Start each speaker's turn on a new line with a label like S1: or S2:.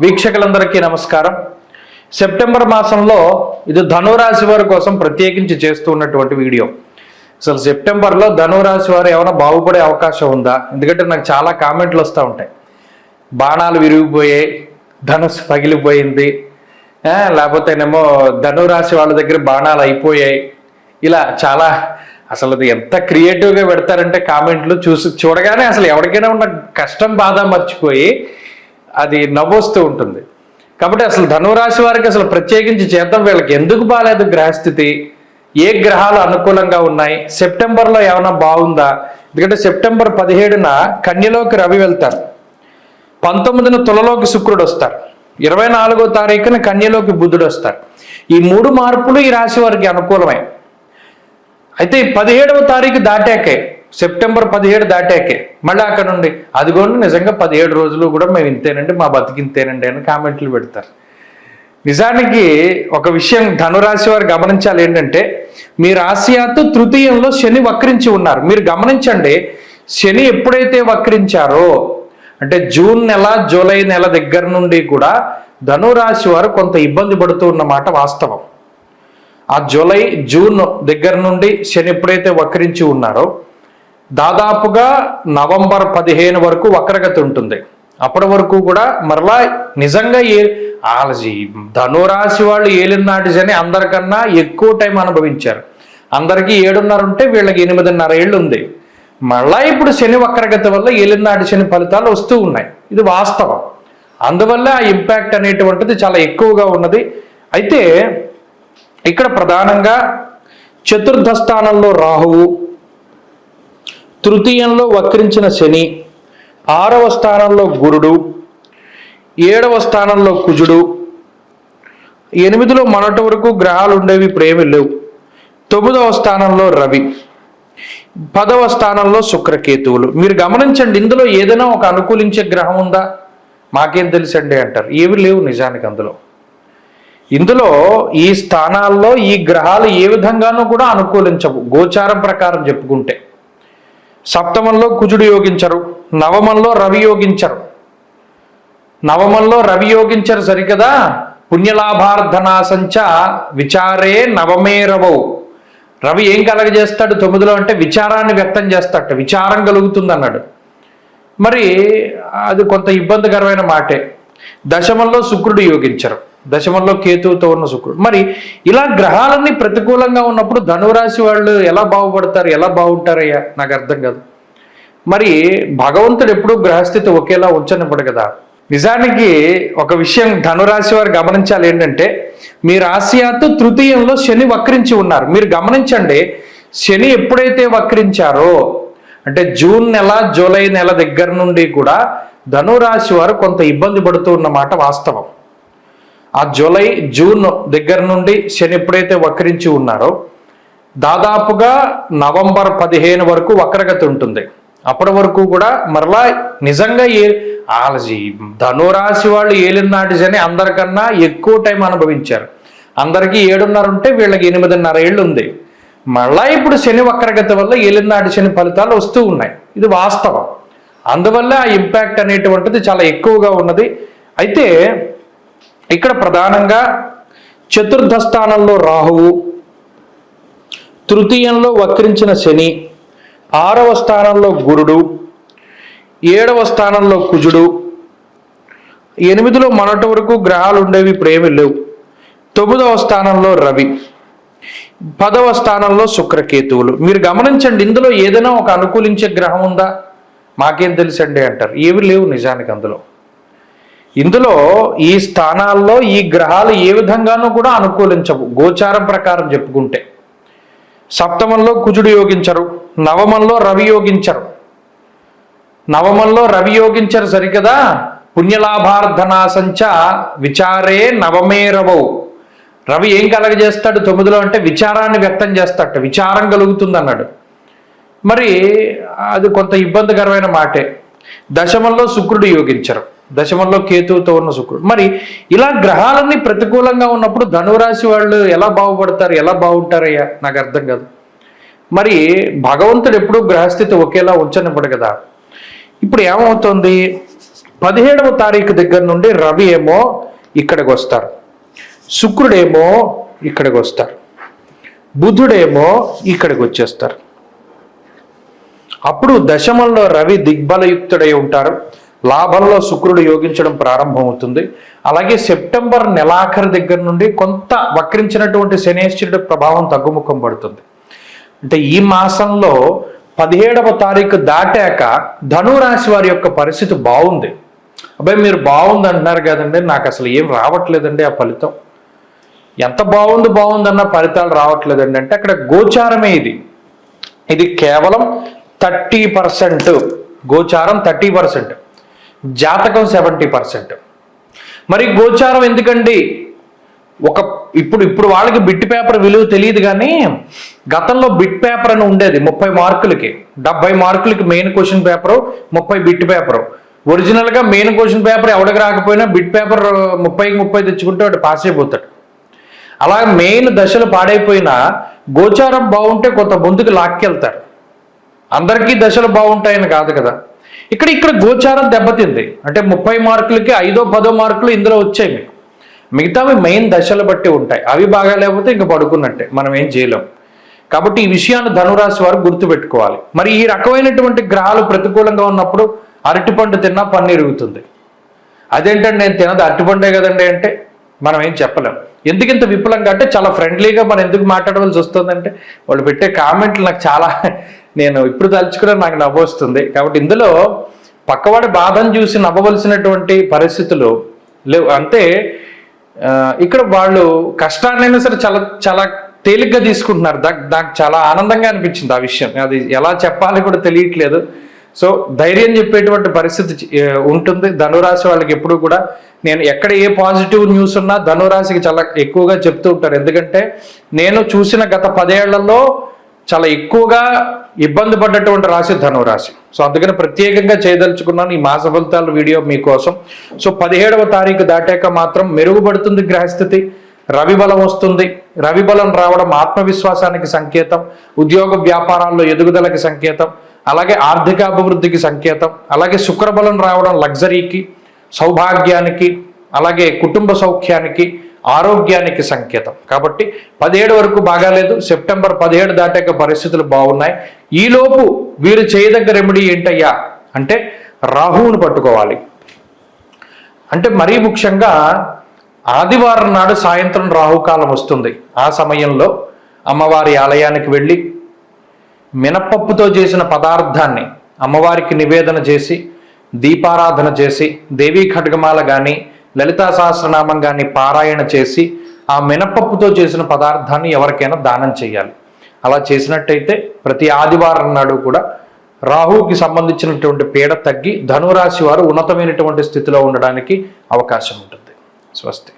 S1: వీక్షకులందరికీ నమస్కారం. సెప్టెంబర్ మాసంలో ఇది ధనురాశి వారి కోసం ప్రత్యేకించి చేస్తున్నటువంటి వీడియో. అసలు సెప్టెంబర్లో ధనురాశి వారు ఏమైనా బాగుపడే అవకాశం ఉందా? ఎందుకంటే నాకు చాలా కామెంట్లు వస్తూ ఉంటాయి. బాణాలు విరిగిపోయాయి, ధనుసు పగిలిపోయింది, లేకపోతేనేమో ధనురాశి వాళ్ళ దగ్గర బాణాలు అయిపోయాయి. ఇలా చాలా అసలు అది ఎంత క్రియేటివ్గా పెడతారంటే కామెంట్లు చూడగానే అసలు ఎవరికైనా ఉన్న కష్టం బాధ మర్చిపోయి అది నవ్వొస్తూ ఉంటుంది. కాబట్టి అసలు ధనురాశి వారికి అసలు ప్రత్యేకించి చేద్దాం. వీళ్ళకి ఎందుకు బాగాలేదు గ్రహస్థితి, ఏ గ్రహాలు అనుకూలంగా ఉన్నాయి, సెప్టెంబర్లో ఏమైనా బాగుందా? ఎందుకంటే సెప్టెంబర్ 17న కన్యలోకి రవి వెళ్తారు, 19న తులలోకి శుక్రుడు వస్తారు, 24వ తారీఖున కన్యలోకి బుధుడు వస్తారు. ఈ 3 మార్పులు ఈ రాశి వారికి అనుకూలమే. అయితే 17వ తారీఖు దాటాకే, సెప్టెంబర్ 17 దాటాకే మళ్ళీ అక్కడ నుండి అదిగోండి నిజంగా 17 రోజులు కూడా మేము ఇంతేనండి, మా బతికింతేనండి అని కామెంట్లు పెడతారు. నిజానికి ఒక విషయం ధనురాశి వారు గమనించాలి ఏంటంటే, మీ రాశియాత్తు తృతీయంలో శని వక్రించి ఉన్నారు. మీరు గమనించండి, శని ఎప్పుడైతే వక్రించారో అంటే జూన్ నెల జూలై నెల దగ్గర నుండి కూడా ధనురాశి వారు కొంత ఇబ్బంది పడుతూ ఉన్నమాట వాస్తవం. ఆ జూలై జూన్ దగ్గర నుండి శని ఎప్పుడైతే వక్రించి ఉన్నారో దాదాపుగా నవంబర్ 15 వరకు వక్రగతి ఉంటుంది. అప్పటి వరకు కూడా మరలా నిజంగా ధనురాశి వాళ్ళు ఏలినాటి శని అందరికన్నా ఎక్కువ టైం అనుభవించారు. అందరికీ 7.5 ఉంటే వీళ్ళకి 8.5 ఏళ్ళు ఉంది. మళ్ళా ఇప్పుడు శని వక్రగతి వల్ల ఏలినాటి శని ఫలితాలు వస్తూ ఉన్నాయి. ఇది వాస్తవం. అందువల్ల ఆ ఇంపాక్ట్ అనేటువంటిది చాలా ఎక్కువగా ఉన్నది. అయితే ఇక్కడ ప్రధానంగా చతుర్థ స్థానంలో రాహువు, తృతీయంలో వక్రించిన శని, 6వ స్థానంలో గురుడు, 7వ స్థానంలో కుజుడు, 8లో మొన్నటి వరకు గ్రహాలు ఉండేవి, ఇప్పుడు ఏమీ లేవు. 9వ స్థానంలో రవి, 10వ స్థానంలో శుక్రకేతువులు. మీరు గమనించండి, ఇందులో ఏదైనా ఒక అనుకూలించే గ్రహం ఉందా? మాకేం తెలుసండి అంటారు. ఏవి లేవు నిజానికి. ఇందులో ఈ స్థానాల్లో ఈ గ్రహాలు ఏ విధంగానూ కూడా అనుకూలించవు. గోచారం ప్రకారం చెప్పుకుంటే సప్తమంలో కుజుడు యోగించరు, నవమంలో రవి యోగించరు సరికదా. పుణ్యలాభార్థనాసంచ విచారే నవమే రవౌ. రవి ఏం కలగజేస్తాడు 9లో అంటే విచారాన్ని వ్యక్తం చేస్తాడు, విచారం కలుగుతుంది అన్నాడు. మరి అది కొంత ఇబ్బందికరమైన మాటే. దశమంలో శుక్రుడు యోగించరు, దశమంలో కేతువుతో ఉన్న శుక్రుడు. మరి ఇలా గ్రహాలన్నీ ప్రతికూలంగా ఉన్నప్పుడు ధనురాశి వాళ్ళు ఎలా బాగుపడతారు, ఎలా బాగుంటారయ్యా? నాకు అర్థం కాదు. మరి భగవంతుడు ఎప్పుడూ గ్రహస్థితి ఒకేలా ఉంచనివ్వడు కదా. నిజానికి ఒక విషయం ధనురాశి వారు గమనించాలి ఏంటంటే, మీ రాశియాత్తు తృతీయంలో శని వక్రించి ఉన్నారు. మీరు గమనించండి, శని ఎప్పుడైతే వక్రించారో అంటే జూన్ నెల జూలై నెల దగ్గర నుండి కూడా ధనురాశి వారు కొంత ఇబ్బంది పడుతూ ఉన్నమాట వాస్తవం. ఆ జూలై జూన్ దగ్గర నుండి శని ఎప్పుడైతే వక్రించి ఉన్నారో దాదాపుగా నవంబర్ 15 వరకు వక్రగతి ఉంటుంది. అప్పటి వరకు కూడా మరలా నిజంగా ధనురాశి వాళ్ళు ఏలినాటి శని అందరికన్నా ఎక్కువ టైం అనుభవించారు. అందరికీ 7.5 ఉంటే వీళ్ళకి 8.5 ఏళ్ళు ఉంది. మళ్ళా ఇప్పుడు శని వక్రగతి వల్ల ఏలినాటి శని ఫలితాలు వస్తూ ఉన్నాయి. ఇది వాస్తవం. అందువల్ల ఆ ఇంపాక్ట్ అనేటువంటిది చాలా ఎక్కువగా ఉన్నది. అయితే ఇక్కడ ప్రధానంగా చతుర్థ స్థానంలో రాహువు, తృతీయంలో వక్రించిన శని, 6వ స్థానంలో గురుడు, 7వ స్థానంలో కుజుడు, 8లో మొన్నటి వరకు గ్రహాలు ఉండేవి, ఇప్పుడు ఏమీ లేవు. 9వ స్థానంలో రవి, 10వ స్థానంలో శుక్రకేతువులు. మీరు గమనించండి, ఇందులో ఏదైనా ఒక అనుకూలించే గ్రహం ఉందా? మాకేం తెలుసండి అంటారు. ఏవి లేవు నిజానికి. ఇందులో ఈ స్థానాల్లో ఈ గ్రహాలు ఏ విధంగానూ కూడా అనుకూలించవు. గోచారం ప్రకారం చెప్పుకుంటే సప్తమంలో కుజుడు యోగించరు, నవమంలో రవి యోగించరు సరికదా. పుణ్యలాభార్థనాసంచ విచారే నవమే రవౌ. రవి ఏం కలగజేస్తాడు 9లో అంటే విచారాన్ని వ్యక్తం చేస్తాడు, విచారం కలుగుతుంది అన్నాడు. మరి అది కొంత ఇబ్బందికరమైన మాటే. దశమంలో శుక్రుడు యోగించరు, దశమంలో కేతువుతో ఉన్న శుక్రుడు. మరి ఇలా గ్రహాలన్నీ ప్రతికూలంగా ఉన్నప్పుడు ధనురాశి వాళ్ళు ఎలా బాగుపడతారు, ఎలా బాగుంటారయ్యా? నాకు అర్థం కాదు. మరి భగవంతుడు ఎప్పుడూ గ్రహస్థితి ఒకేలా ఉంచనివ్వడు కదా. ఇప్పుడు ఏమవుతుంది, 17వ తారీఖు దగ్గర నుండి రవి ఏమో ఇక్కడికి వస్తారు, శుక్రుడేమో ఇక్కడికి వస్తారు, బుధుడేమో ఇక్కడికి వచ్చేస్తారు. అప్పుడు దశమంలో రవి దిగ్బలయుక్తుడై ఉంటారు, లాభంలో శుక్రుడు యోగించడం ప్రారంభమవుతుంది. అలాగే సెప్టెంబర్ నెలాఖరు దగ్గర నుండి కొంత వక్రించినటువంటి శనేశ్వరుడి ప్రభావం తగ్గుముఖం పడుతుంది. అంటే ఈ మాసంలో 17వ తారీఖు దాటాక ధనురాశి వారి యొక్క పరిస్థితి బాగుంది. అబ్బాయి మీరు బాగుంది అంటున్నారు కదండి, నాకు అసలు ఏం రావట్లేదండి ఆ ఫలితం. ఎంత బాగుందన్న ఫలితాలు రావట్లేదండి అంటే అక్కడ గోచారమే ఇది కేవలం 30%, గోచారం 30%, జాతకం 70%. మరి గోచారం ఎందుకండి? ఇప్పుడు వాళ్ళకి బిట్ పేపర్ విలువ తెలియదు, కానీ గతంలో బిట్ పేపర్ అని ఉండేది 30 మార్కులకి, 70 మార్కులకి main question paper, 30 bit paper. ఒరిజినల్గా మెయిన్ క్వశ్చన్ పేపర్ ఎవడికి రాకపోయినా బిట్ పేపర్ 30కి 30 తెచ్చుకుంటే వాడు పాస్ అయిపోతాడు. అలా మెయిన్ దశలు పాడైపోయినా గోచారం బాగుంటే కొంత ముందుకు లాక్కెళ్తారు. అందరికీ దశలు బాగుంటాయని కాదు కదా. ఇక్కడ గోచారం దెబ్బతింది అంటే 30 మార్కులకి 5ో 10ో మార్కులు ఇందులో వచ్చాయి మీకు. మిగతావి మెయిన్ దశలు బట్టి ఉంటాయి. అవి బాగా లేకపోతే ఇంకా పడుకున్నట్టే, మనం ఏం చేయలేం. కాబట్టి ఈ విషయాన్ని ధనురాశి వారు గుర్తుపెట్టుకోవాలి. మరి ఈ రకమైనటువంటి గ్రహాలు ప్రతికూలంగా ఉన్నప్పుడు అరటిపండు తిన్నా పన్ను ఇరుగుతుంది. అదేంటంటే నేను తినదు అరటిపండే కదండి అంటే మనం ఏం చెప్పలేం. ఎందుకు ఇంత విపులంగా అంటే చాలా ఫ్రెండ్లీగా మనం ఎందుకు మాట్లాడవలసి వస్తుందంటే వాళ్ళు పెట్టే కామెంట్లు నాకు చాలా, నేను ఇప్పుడు తలుచుకున్నా నాకు నవ్వు వస్తుంది. కాబట్టి ఇందులో పక్కవాడి బాధను చూసి నవ్వవలసినటువంటి పరిస్థితులు లేవు. అంటే ఇక్కడ వాళ్ళు కష్టాన్నైనా సరే చాలా చాలా తేలిగ్గా తీసుకుంటున్నారు. నాకు చాలా ఆనందంగా అనిపించింది ఆ విషయం. అది ఎలా చెప్పాలి కూడా తెలియట్లేదు. సో ధైర్యం చెప్పేటువంటి పరిస్థితి ఉంటుంది ధనురాశి వాళ్ళకి. ఎప్పుడు కూడా నేను ఎక్కడ ఏ పాజిటివ్ న్యూస్ ఉన్నా ధనురాశికి చాలా ఎక్కువగా చెప్తూ ఉంటారు. ఎందుకంటే నేను చూసిన గత 10 ఏళ్లలో చాలా ఎక్కువగా ఇబ్బంది పడ్డటువంటి రాశి ధనురాశి. సో అందుకని ప్రత్యేకంగా చేయదలుచుకున్నాను ఈ మాస ఫలితాల వీడియో మీకోసం. సో 17వ తారీఖు దాటాక మాత్రం మెరుగుపడుతుంది గ్రహస్థితి, రవి బలం వస్తుంది. రవి బలం రావడం ఆత్మవిశ్వాసానికి సంకేతం, ఉద్యోగ వ్యాపారాల్లో ఎదుగుదలకి సంకేతం, అలాగే ఆర్థిక అభివృద్ధికి సంకేతం. అలాగే శుక్రబలం రావడం లగ్జరీకి, సౌభాగ్యానికి, అలాగే కుటుంబ సౌఖ్యానికి, ఆరోగ్యానికి సంకేతం. కాబట్టి 17 వరకు బాగాలేదు, సెప్టెంబర్ 17 దాటాక పరిస్థితులు బాగున్నాయి. ఈలోపు వీరు చేయదగ్గ రెమెడీ ఏంటయ్యా అంటే రాహువును పట్టుకోవాలి. అంటే మరీ ముఖ్యంగా ఆదివారం నాడు సాయంత్రం రాహుకాలం వస్తుంది. ఆ సమయంలో అమ్మవారి ఆలయానికి వెళ్ళి మినపప్పుతో చేసిన పదార్థాన్ని అమ్మవారికి నివేదన చేసి దీపారాధన చేసి దేవీ ఖడ్గమాల కానీ లలితా సహస్రనామం కానీ పారాయణ చేసి ఆ మినపప్పుతో చేసిన పదార్థాన్ని ఎవరికైనా దానం చేయాలి. అలా చేసినట్టయితే ప్రతి ఆదివారం నాడు కూడా రాహువుకి సంబంధించినటువంటి పీడ తగ్గి ధనురాశి వారు ఉన్నతమైనటువంటి స్థితిలో ఉండడానికి అవకాశం ఉంటుంది. స్వస్తి.